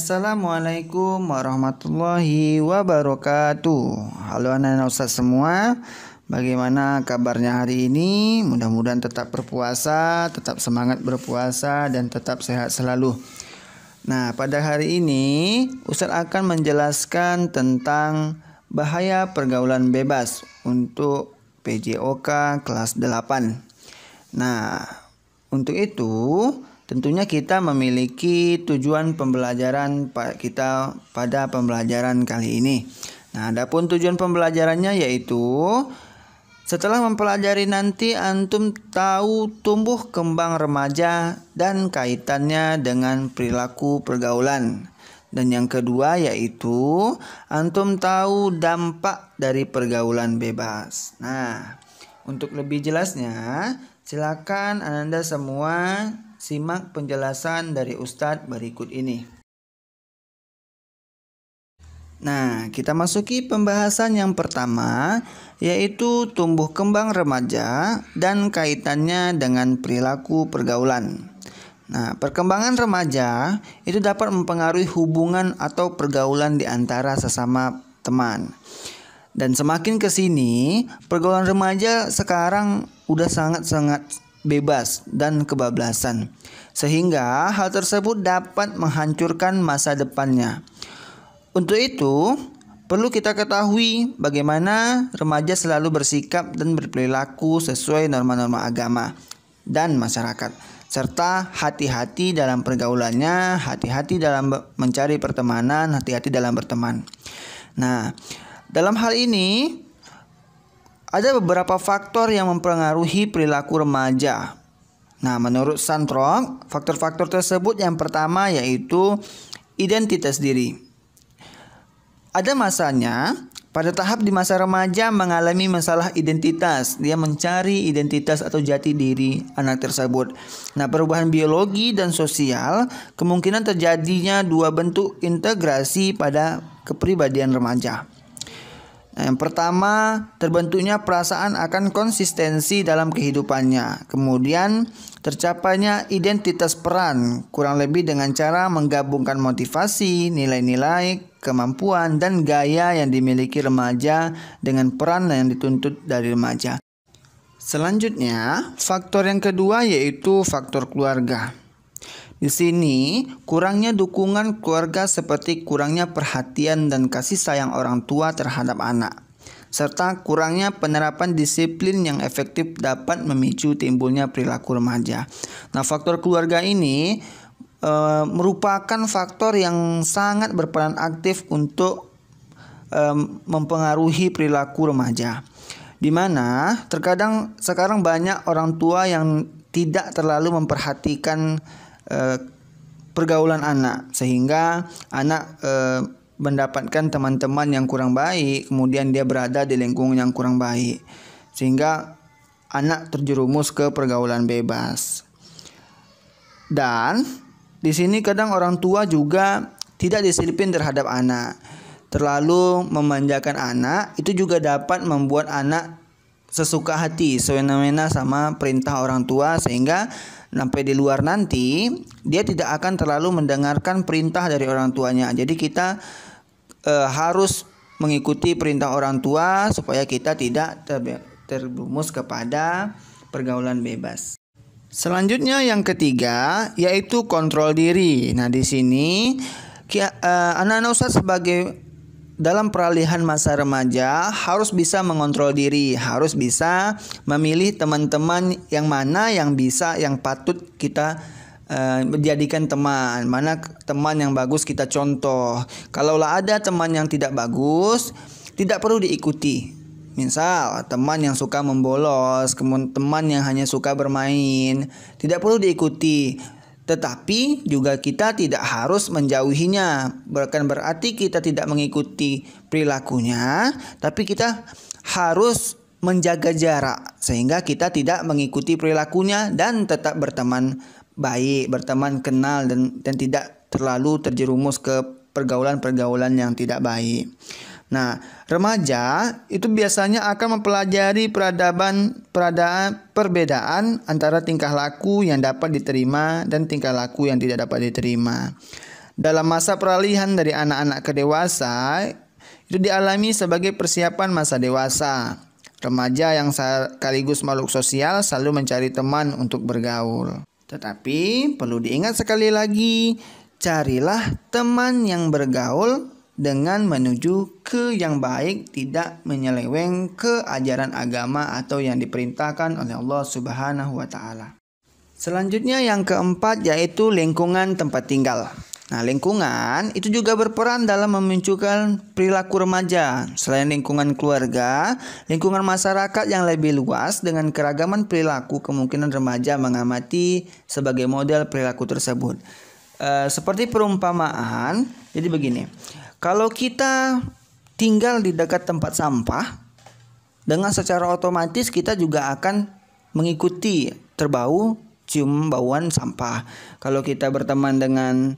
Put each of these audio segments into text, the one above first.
Assalamualaikum warahmatullahi wabarakatuh. Halo anak-anak Ustaz semua, bagaimana kabarnya hari ini? Mudah-mudahan tetap berpuasa, tetap semangat berpuasa dan tetap sehat selalu. Nah, pada hari ini Ustaz akan menjelaskan tentang bahaya pergaulan bebas untuk PJOK kelas 8. Nah, untuk itu tentunya kita memiliki tujuan pembelajaran kita pada pembelajaran kali ini. Nah, adapun tujuan pembelajarannya yaitu setelah mempelajari nanti antum tahu tumbuh kembang remaja dan kaitannya dengan perilaku pergaulan. Dan yang kedua yaitu antum tahu dampak dari pergaulan bebas. Nah, untuk lebih jelasnya silakan Anda semua simak penjelasan dari Ustadz berikut ini. Nah, kita masuki pembahasan yang pertama, yaitu tumbuh kembang remaja dan kaitannya dengan perilaku pergaulan. Nah, perkembangan remaja itu dapat mempengaruhi hubungan atau pergaulan di antara sesama teman. Dan semakin ke sini, pergaulan remaja sekarang udah sangat-sangat bebas dan kebablasan, sehingga hal tersebut dapat menghancurkan masa depannya. Untuk itu, perlu kita ketahui bagaimana remaja selalu bersikap dan berperilaku sesuai norma-norma agama dan masyarakat, serta hati-hati dalam pergaulannya, hati-hati dalam mencari pertemanan, hati-hati dalam berteman. Nah, dalam hal ini ada beberapa faktor yang mempengaruhi perilaku remaja. Nah, menurut Santrok, faktor-faktor tersebut yang pertama yaitu identitas diri. Ada masanya, pada tahap di masa remaja mengalami masalah identitas. Dia mencari identitas atau jati diri anak tersebut. Nah, perubahan biologi dan sosial kemungkinan terjadinya dua bentuk integrasi pada kepribadian remaja. Nah, yang pertama, terbentuknya perasaan akan konsistensi dalam kehidupannya. Kemudian, tercapainya identitas peran, kurang lebih dengan cara menggabungkan motivasi, nilai-nilai, kemampuan, dan gaya yang dimiliki remaja dengan peran yang dituntut dari remaja. Selanjutnya, faktor yang kedua yaitu faktor keluarga. Di sini, kurangnya dukungan keluarga seperti kurangnya perhatian dan kasih sayang orang tua terhadap anak, serta kurangnya penerapan disiplin yang efektif dapat memicu timbulnya perilaku remaja. Nah, faktor keluarga ini merupakan faktor yang sangat berperan aktif untuk mempengaruhi perilaku remaja, di mana terkadang sekarang banyak orang tua yang tidak terlalu memperhatikan pergaulan anak, sehingga anak mendapatkan teman-teman yang kurang baik, kemudian dia berada di lingkungan yang kurang baik, sehingga anak terjerumus ke pergaulan bebas. Dan di sini kadang orang tua juga tidak disiplin terhadap anak, terlalu memanjakan anak, itu juga dapat membuat anak sesuka hati, semena-mena sama perintah orang tua, sehingga sampai di luar nanti dia tidak akan terlalu mendengarkan perintah dari orang tuanya. Jadi kita harus mengikuti perintah orang tua supaya kita tidak terjerumus kepada pergaulan bebas. Selanjutnya yang ketiga yaitu kontrol diri. Nah, di sini anak-anak Ustaz sebagai dalam peralihan masa remaja harus bisa mengontrol diri, harus bisa memilih teman-teman yang mana yang bisa, yang patut kita menjadikan teman, mana teman yang bagus kita contoh. Kalaulah ada teman yang tidak bagus, tidak perlu diikuti. Misal teman yang suka membolos, kemudian teman yang hanya suka bermain, tidak perlu diikuti. Tetapi juga kita tidak harus menjauhinya. Bukan berarti kita tidak mengikuti perilakunya, tapi kita harus menjaga jarak sehingga kita tidak mengikuti perilakunya dan tetap berteman baik, berteman kenal dan tidak terlalu terjerumus ke pergaulan-pergaulan yang tidak baik. Nah, remaja itu biasanya akan mempelajari perbedaan antara tingkah laku yang dapat diterima dan tingkah laku yang tidak dapat diterima. dalam masa peralihan dari anak-anak ke dewasa itu dialami sebagai persiapan masa dewasa. Remaja yang sekaligus makhluk sosial selalu mencari teman untuk bergaul. Tetapi perlu diingat sekali lagi, carilah teman yang bergaul dengan menuju ke yang baik, tidak menyeleweng ke ajaran agama atau yang diperintahkan oleh Allah Subhanahu wa taala. Selanjutnya yang keempat yaitu lingkungan tempat tinggal. Nah, lingkungan itu juga berperan dalam memunculkan perilaku remaja. Selain lingkungan keluarga, lingkungan masyarakat yang lebih luas dengan keragaman perilaku, kemungkinan remaja mengamati sebagai model perilaku tersebut. Seperti perumpamaan, jadi begini. Kalau kita tinggal di dekat tempat sampah, dengan secara otomatis kita juga akan mengikuti terbau cium bauan sampah. Kalau kita berteman dengan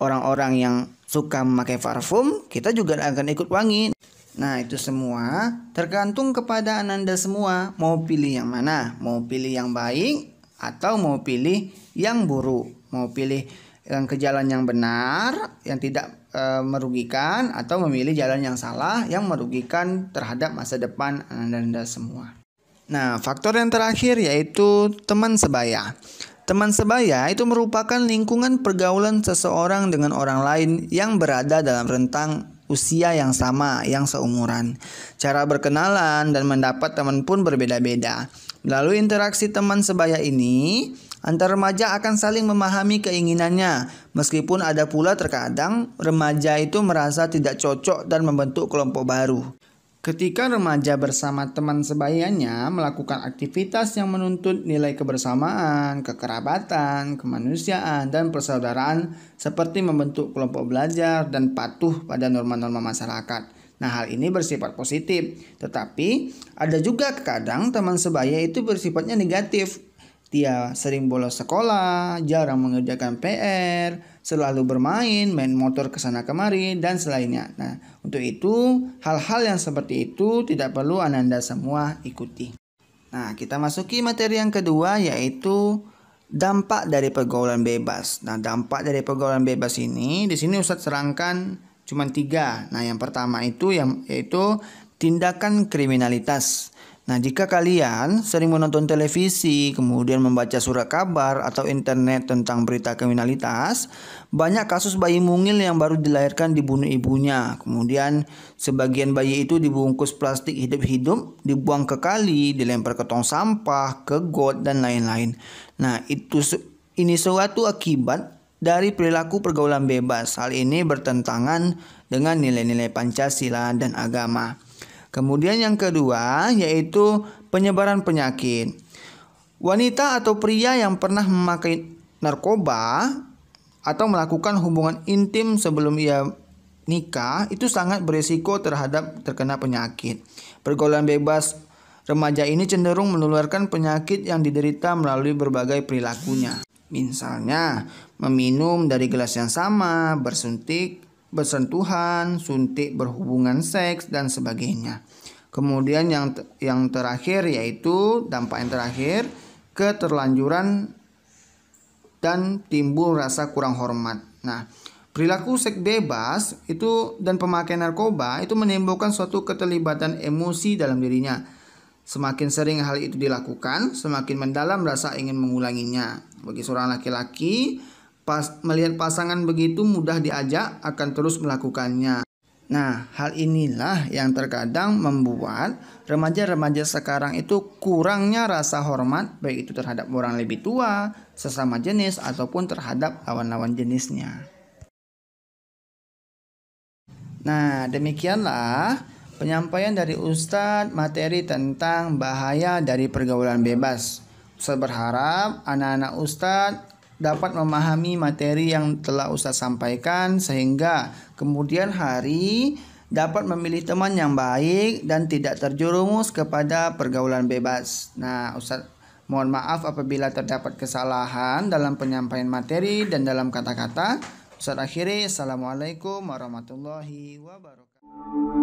orang-orang yang suka memakai parfum, kita juga akan ikut wangi. Nah, itu semua tergantung kepada Ananda semua. Mau pilih yang mana? Mau pilih yang baik atau mau pilih yang buruk? Mau pilih yang ke jalan yang benar, yang tidak merugikan, atau memilih jalan yang salah, yang merugikan terhadap masa depan Ananda semua. Nah, faktor yang terakhir yaitu teman sebaya. Teman sebaya itu merupakan lingkungan pergaulan seseorang dengan orang lain yang berada dalam rentang usia yang sama, yang seumuran. Cara berkenalan dan mendapat teman pun berbeda-beda. Melalui interaksi teman sebaya ini, antar remaja akan saling memahami keinginannya. Meskipun ada pula terkadang remaja itu merasa tidak cocok dan membentuk kelompok baru. Ketika remaja bersama teman sebayanya melakukan aktivitas yang menuntut nilai kebersamaan, kekerabatan, kemanusiaan, dan persaudaraan seperti membentuk kelompok belajar dan patuh pada norma-norma masyarakat. Nah, hal ini bersifat positif, tetapi ada juga kadang teman sebaya itu bersifatnya negatif. Dia sering bolos sekolah, jarang mengerjakan PR, selalu bermain, main motor kesana kemari, dan selainnya. Nah, untuk itu, hal-hal yang seperti itu tidak perlu Ananda semua ikuti. Nah, kita masuki materi yang kedua yaitu dampak dari pergaulan bebas. Nah, dampak dari pergaulan bebas ini, di sini Ustadz serangkan cuma 3. Nah, yang pertama itu yaitu tindakan kriminalitas. Nah, jika kalian sering menonton televisi, kemudian membaca surat kabar atau internet tentang berita kriminalitas, banyak kasus bayi mungil yang baru dilahirkan dibunuh ibunya. Kemudian sebagian bayi itu dibungkus plastik hidup-hidup, dibuang ke kali, dilempar ke tong sampah, ke got, dan lain-lain. Nah, ini suatu akibat dari perilaku pergaulan bebas. Hal ini bertentangan dengan nilai-nilai Pancasila dan agama. Kemudian yang kedua yaitu penyebaran penyakit. Wanita atau pria yang pernah memakai narkoba atau melakukan hubungan intim sebelum ia nikah itu sangat berisiko terhadap terkena penyakit. Pergaulan bebas remaja ini cenderung menularkan penyakit yang diderita melalui berbagai perilakunya. Misalnya meminum dari gelas yang sama, bersentuhan, suntik, berhubungan seks, dan sebagainya. Kemudian yang terakhir yaitu dampak yang terakhir, keterlanjuran dan timbul rasa kurang hormat. Nah, perilaku seks bebas itu dan pemakaian narkoba itu menimbulkan suatu keterlibatan emosi dalam dirinya. Semakin sering hal itu dilakukan, semakin mendalam rasa ingin mengulanginya. Bagi seorang laki-laki, melihat pasangan begitu mudah diajak akan terus melakukannya. Nah, hal inilah yang terkadang membuat remaja-remaja sekarang itu kurangnya rasa hormat, baik itu terhadap orang lebih tua, sesama jenis, ataupun terhadap lawan-lawan jenisnya. Nah, demikianlah penyampaian dari Ustadz materi tentang bahaya dari pergaulan bebas. Ustadz berharap anak-anak Ustadz dapat memahami materi yang telah Ustadz sampaikan sehingga kemudian hari dapat memilih teman yang baik dan tidak terjerumus kepada pergaulan bebas. Nah, Ustadz mohon maaf apabila terdapat kesalahan dalam penyampaian materi dan dalam kata-kata. Ustadz akhiri, Assalamualaikum warahmatullahi wabarakatuh.